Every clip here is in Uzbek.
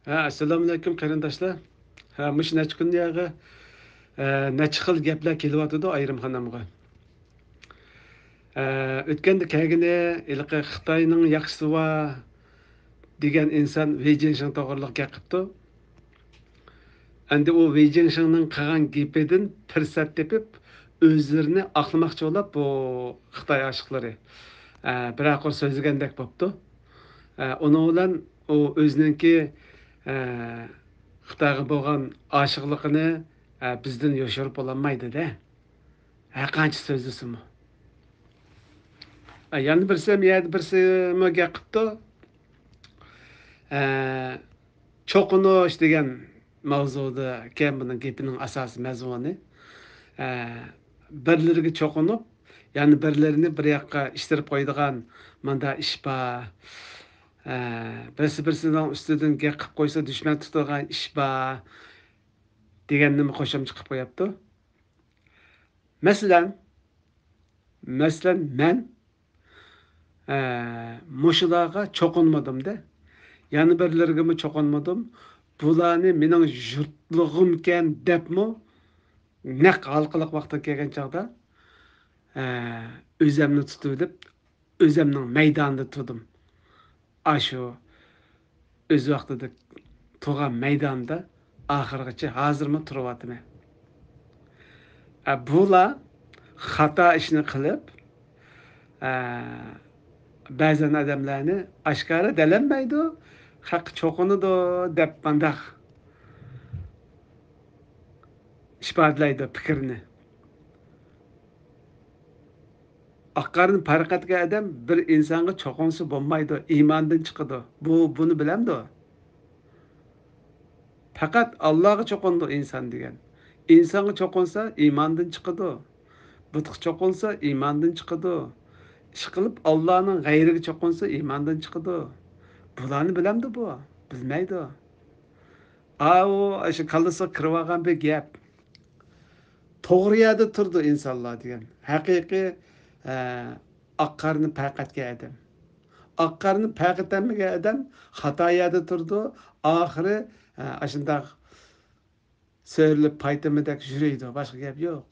Assalomu alaykum qarindoshlar. Mush necha kun yağı necha xil gaplar kelyotidi ayrimxonamga. O'tganda kelgini ilqi Xitoyning yaxshisi va degan inson Wei Jinshin to'g'riliq gapirdi. Endi u Wei Jinshinning qilgan gapidan fursat tepib o'zlarini aqlamoqchi bo'lib bu Xitoy oshiqlari biroq so'zlagandek bo'pti. Uni bilan u o'zininki Xitoyga bo'lgan oshiqligini bizdan yoshirib ololmaydi-da. Qancha so'zlasimi. Yana birsi, yana birsi gapirdi. Cho'qinish degan mavzuda ekan buning gapining asosiy mazmuni. Birlariga cho'qinib, ya'ni birlarini bir yoqqa ishtirib qo'yadigan manda ish bor. Birsining ustidan gap qilib qo'ysa dushman tutadigan ish bor deganni qo'shimcha qilib qo'yapti. Masalan, men mushularga cho'qinmadim-da. Yana birlariga cho'qinmadim. Bularni mening yurtlig'imkan debmi naq halqiliq vaqtga kelgan chog'da o'zimni tutib deb o'zimning maydonida turdim. Ashu o'z vaqtida turgan maydonda oxirgacha hozirmi turyapman. Bular xato ishni qilib ba'zan odamlarni oshkora dalanmaydi, haq cho'qinadi deb bandaq isbotlaydi fikrni. Oqqarni farqatga odam bir insonga cho'qinsa bo'lmaydi, iymondan chiqadi. Buni bilamdi. Faqat Allohga cho'qindi inson degan. İnsonga cho'qinsa iymondan chiqadi. Butqa cho'qinsa iymondan chiqadi. Ish qilib Allohning g'ayriga cho'qinsa iymondan chiqadi. Bularni bilamdi bu. Bilmaydi. Shu kallasiga kirib olgan bir gap. To'g'ri yerda turdi insonlar degan. Haqiqiy oqqarni faqatga adam. Oqqarni faqatamaga adam xato yerda turdi. Oxiri shundoq söylep paytamadak yürüydü. Başka gap yok.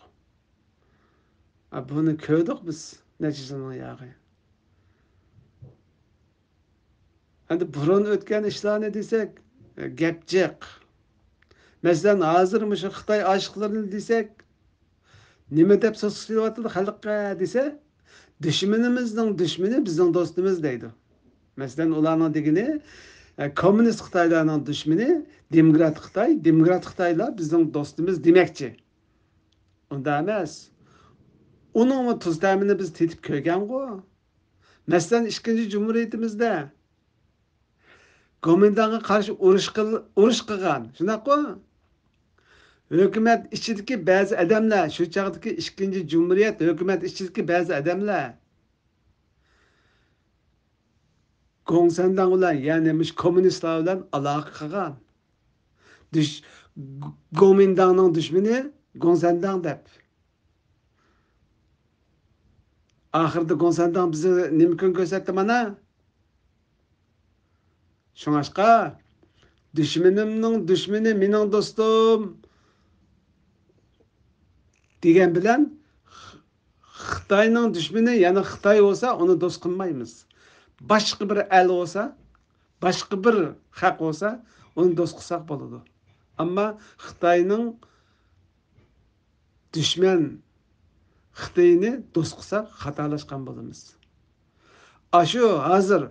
Bunu köydük biz neçesinin yağı. Hani burun ötken işlerini desek gapcık. Mesela hazırmış Xitay aşıklarını desek nime dep soslayıvatıdı halkka dese düşmanımızın düşmanı bizim dostumuz deydi. Mesela ulanın degini komünist Xitaylarning düşmanı Demokrat Xitay, Demokrat Xitaylar bizim dostumuz demekçi. Unda emas. Onun tuz təmini biz tetib ko'rgan go. Mesela 2. Cumhuriyetimizde Komintanga qarshi urush qilgan. Shunaqmi? Hukumat ichidagi ba'zi odamlar, shu chaqdagi 2. Cumhuriyet hukumat ichidagi ba'zi odamlar Komintang bilan, ya'ni kommunistlar bilan aloqa qilgan. Komintangning dushmani Komintang deb. Ahirda Komintang bizni nima kun ko'rsatdi mana? Şuңашqa düşmanimning düşmani mening do'stim degan bilan Xitoyning düşmani, ya'ni Xitoy bo'lsa, uni do'st qilmaymiz. Boshqa bir el bo'lsa, boshqa bir xalq bo'lsa, uni do'st qilsak bo'ladi. Ammo Xitoyning düşman Xitoyni do'st qilsak xatolashgan bo'lamiz. Ashu hozir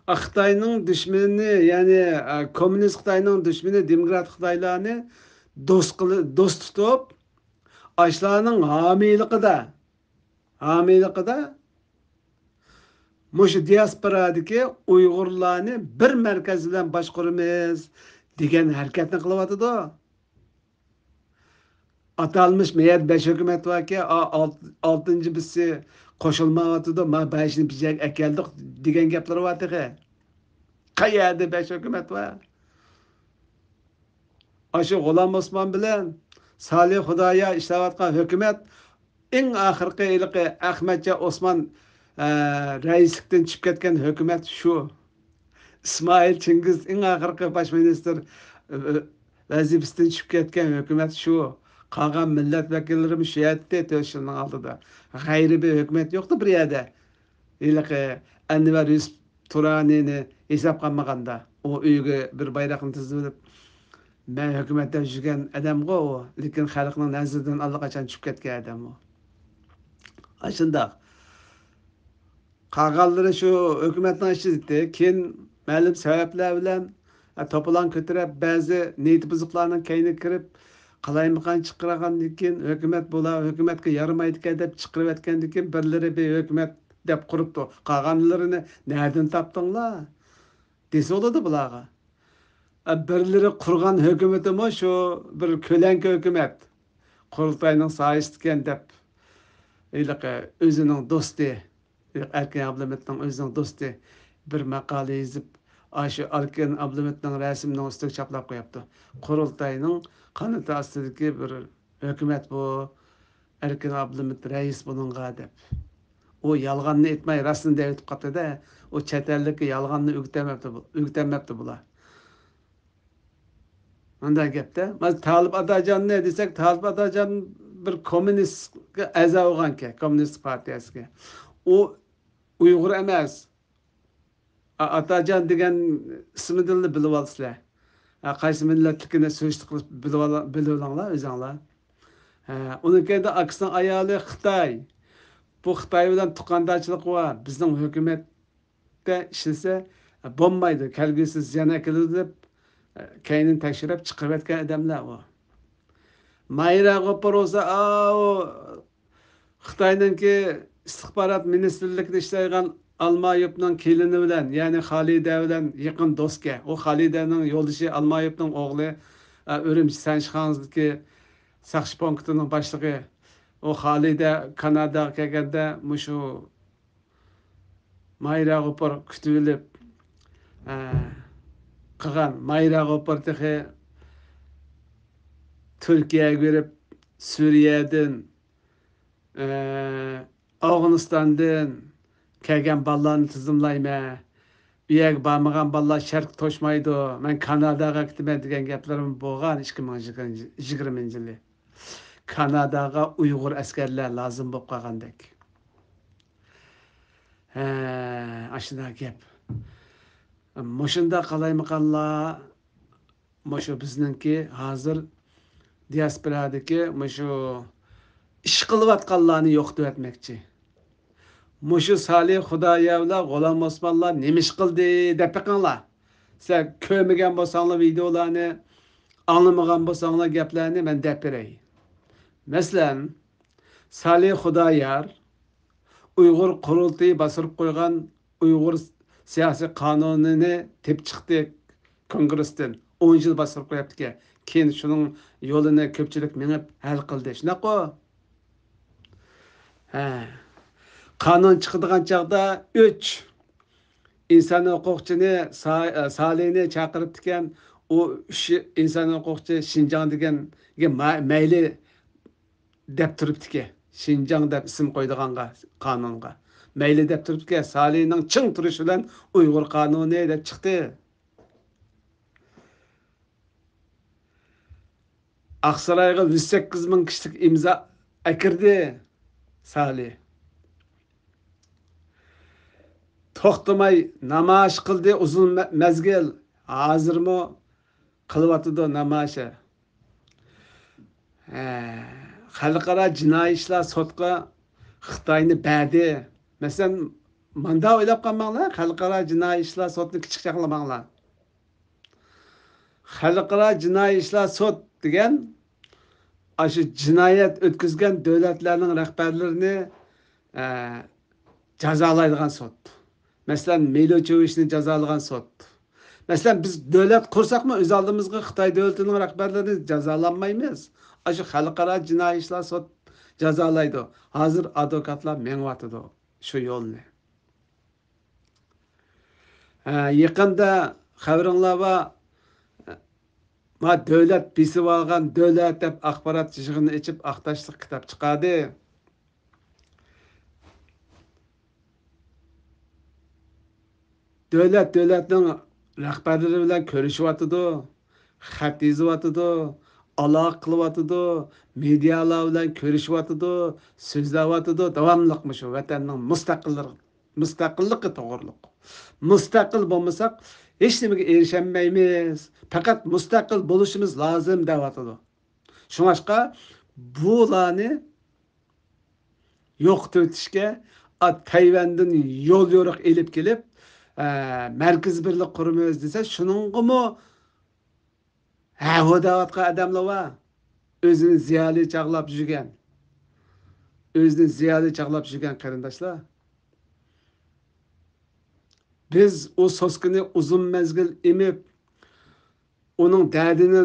Xitoyning düşmanı, yani komünist Xitoyning düşmanı Demokrat Xitoylarni do'st tutib, ashlarning homiyligida mushu diasporadagi Uyg'urlarni bir markaz bilan boshqaramiz degan harakatni qilyotdi. Atalmış meyat 5 hukumat varki 6. bizsi qo'shilmayotdi, ma 5ni bizga akeldik degan gaplar vardi. Qayerda 5 hukumat var? Ashu G'ulom Osmon bilan Salih Xudoya ishlayotgan hukumat eng oxirgi ilqi Ahmadcha Osmon raislikdan chiqib ketgan hukumat shu. İsmail Çingiz eng axırkı baş minister vazifesinden tushib ketgan hukumat shu. Qolgan millat vakilleri shu yerda 4 yilning oldida. G'ayri bir hukumat yo'qdi bir yerda. Iliqi Anvar Yusuf Turanini hesab qilmaganda u uyga bir bayroqni tizib ben hukumatda yurgan odamga u, lekin xalqning nazaridan allaqachon tushib ketgan odam u. Shundoq. Qolganlari shu hukumatning ishida keyin ma'lum sabablar bilan to'polon ko'tarib ba'zi niyat buzuqlarning kayni kirib qalaymiqan chiqargandan keyin hukumat bo'la hukumatga yaramaydigan deb chiqarib aytgandan keyin birlari bir hukumat deb quribdi. Qolganlarini nereden topdinglar? Desa bo'ladi bularga. Birlari qurgan hukumatimi shu bir ko'lanka hukumat. Qurultayning sayıstken deb iliqi o'zining do'sti Erkin Ablametning o'zining do'sti bir maqola yozib shu Erkin Ablametning rasmini ustiga chaplab qo'yapti. Qurultayning qanoti ostidagi bir hukumat bu, Erkin Ablamet rais buningga deb. O yolg'onni aytmay rostini deb aytib qoldi-da, o chet ellikka yolg'onni o'gtamabdi bular. Bunday gapda. Biz Talib Atajon ne desek, Talib Atajon bir kommunistga a'zo bo'lgan-ki, kommunist partiyasiga. O Uyg'ur emas. Atajon degan ismini bilib olsizlar. Qaysi millatlikini so'zli qilib bilib olinglar o'zinglar. Unikida aksining ayoli Xitoy. Bu Xitoy bilan tuqqandochilik var. Bizning hukumatda ishlasa bo'lmaydi. Kelgusi ziyon keladi deb keyin tekshirib chiqarib aytgan odamlar bu. Mayra G'ofur bo'lsa, o Xitoyninki istixborot ministrligida ishlaydigan Almayevning kelini bilan, ya'ni Xolida bilan yaqin do'stga. O Xolidaning yo'ldoshi Almayevning o'g'li Urumchi Sanshxonzdagi saqchi punktining boshlig'i. O Xolida Kanadaga kelganda mushu Mayra G'ofur kutib qilgan. Mayra G'ofur Türkiye'ye verip Suriye'den, Afganistan'dan kelgen ballarını tizimlayma. Üyeg barmağan ballar şarkı toşmaydı. Ben Kanada'ya gitmem degen gaplarım boğan 2020 yılı. Kanada'ya Uygur askerler lazım bo'lib qolgandek. Aşına gap. Moşunda qalaymiqanlar, moşu bizninki hazır diasporadaki mushu ish qilayotganlarni yo'q deb aytmoqchi. Mushu Salih Xudoyevlar, G'ulom Osmonlar nima ish qildi deb biqinglar. Siz ko'rmagan bo'lsanglar videolarni, anglamagan bo'lsanglar gaplarni men deb beray. Masalan, Salih Xudoyer Uyg'ur qurultiyi bosirib qo'ygan Uyg'ur siyosiy qonunini tep chiqdi Kongressdan. 10 yil bosirib qo'yapti. Keyin shuning yo'lini ko'pchilik minib hal qildi. Shunaqa. Qonun chiqadigan chaqda 3 inson huquqchini Salihni chaqirib ekan, u inson huquqchi Şinjan deganiga mayli deb turibdi. Şinjan deb ism qo'ydiganga qonunga. Mayli deb turibdi. Salihning ching turishi bilan Uyg'ur qonuni deb chiqdi. Aksarayga 108 ming kişilik imza akirdi Salih. To'xtamay namoyish qildi uzun mezgil. Hozirmi qilyotdi namoyish. Xalqaro jinoiy ishlar sudga Xitoyni berdi. Masalan, manda o'ylab qolmanglar, xalqaro jinoiy ishlar sudni kichikcha qilmanglar. Xalqaro jinoiy ishlar sud degan aşı cinayet ötküzgen devletlerinin rehberlerini cezalaydıgan sot. Mesela Miloševićni cezalaydıgan sot. Mesela biz devlet kursak mı öz aldığımızda Xitay devletinin rehberlerini cezalanmayız. Aşı halkara cinayi işler sot cezalaydı. Hazır advokatlar menvatıdı şu yolunu. Yakında haberler var. Ma devlet besib algan devlet deb axborot yig'ini ichib aqtashliq kitob chiqadi. Devletning rahbarları bilan ko'rishyapti, xat yozyapti, aloqa qilyapti, medialar bilan ko'rishyapti, so'zlayapti, davomliqmi shu vatanning mustaqilligi to'g'riliq. Mustaqil bo'lmasak, hech nimaga erisholmaymiz. Faqat mustaqil bo'lishimiz lozim deyapti. Shuningga bularni yo'qotib o'tishga Tayvandan yo'l yo'riq elib kelib, markaz birlik quramiz desa, shuningmi havadavotga odamlar va o'zini ziyoli chaqlab yurgan, qarindoshlar. Biz o soskini uzun mezgil emib, onun derdini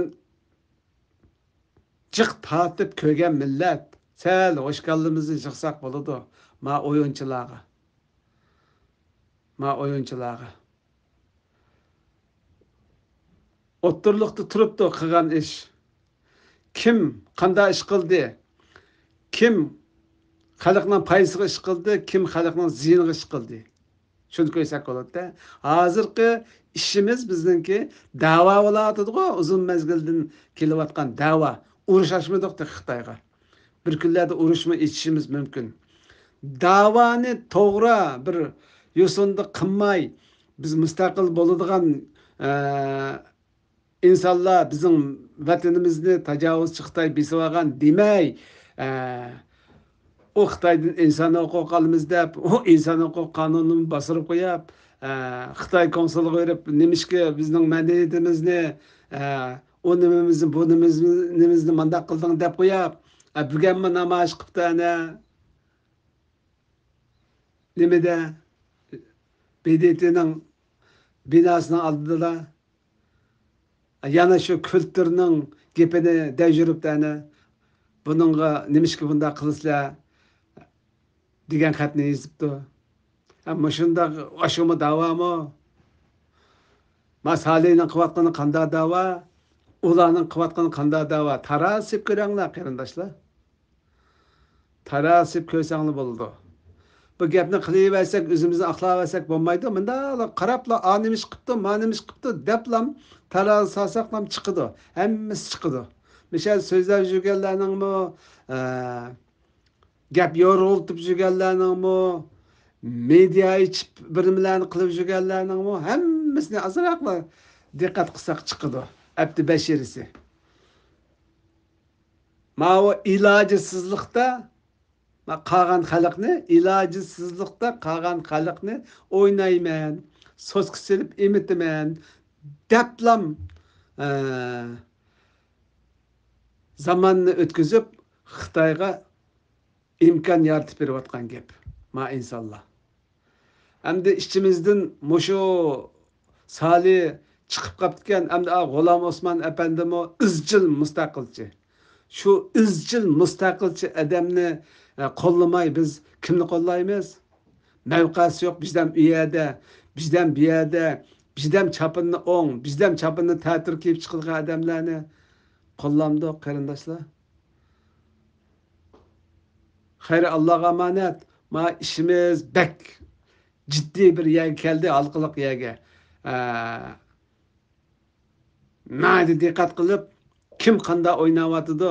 jiq tatib ko'rgan millat. Sal hoşgallığımızı çıksak buludu. Ma oyuncularga. Otturlukta turuptu kılgan iş. Kim qanday iş kıldı? Kim xalqning paysiga iş kıldı? Kim xalqning ziyiniga iş kıldı? Şunu koysak oladı. Hazırki işimiz bizdeki dava olatıdı. Uzun mezgilden kelyapkan dava. Uruş açmadık da Xitayga. Bir kunlarda urushma içishimiz mumkin. Davani to'g'ri bir yo'sinda qilmay, biz mustaqil bo'ladigan insonlar bizning vatanimizni tajovuzchi Xitoy besib olgan demay, o Xitoydan inson huquq olamiz deb, o inson huquq qonunini bosirib qo'yib, Xitoy konsuliga berib, nimishki bizning madaniyatimizni, o nimamizni, bu nimamizni mandaq qilding deb qo'yib, bugunmi namoyish qilibdi ana nimada BDT'ning binosining oldida yana shu kulturning gapini dejuribdi ana buningga nimishki bunda qilishlar degan xatni yozibdi. Ammo shunda oshumi davomi? Masaleyning qilayotgani qanday davo? Ularning qilayotgani qanday davo? Tarasib ko'ringlar qarindoshlar. Tarasib ko'rsanglar bo'ldi. Bu gapni qilaversak, o'zimizni aqlaversak bo'lmaydi. Bunda qarabla animish qilibdi, manimish qilibdi deblam taraz sasaqlam chiqadi. Hammasi chiqadi. Misal so'zlab yurganlarningmi, gap yo'rg'iltib yurganlarningmi, media ichib birimlarni qilib yurganlarningmi, hammasini azroqla diqqat qilsak chiqadi. Abdi Bashirisi. Ma'o ilojsizlikda qolgan xalqni, ilojsizlikda qolgan xalqni o'ynayman, so'zga silib emitaman, deblam zamanni o'tkazib Xitoyga imkon yaratib berayotgan gap. Ma insonlar. Hamda ichimizdan mushu sali chiqib qolgan, hamda G'ulom Osmon apandimi izchil mustaqilchi. Şu izchil mustaqilchi odamni qo'llamay biz kimni qo'llaymiz? Mavqasi yo'q bizdan u yerda, bizdan bu yerda, bizdan chapinni o'ng, bizdan chapinni ta'tir kiyib chiqilgan odamlarni qo'llamdi qarindoshlar. Xayr Allohga amonat. Ma ishimiz bek ciddi bir yerga keldi, halqiliq yerga. Nadi diqqat qilib, kim qanday o'ynayotidi,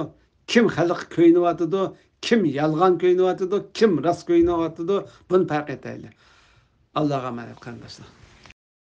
kim xalq ko'ynayotidi, kim yolg'on ko'ynayotidi, kim rost ko'ynayotidi, buni farq etaylik. Allohga amonat qarindoshlar.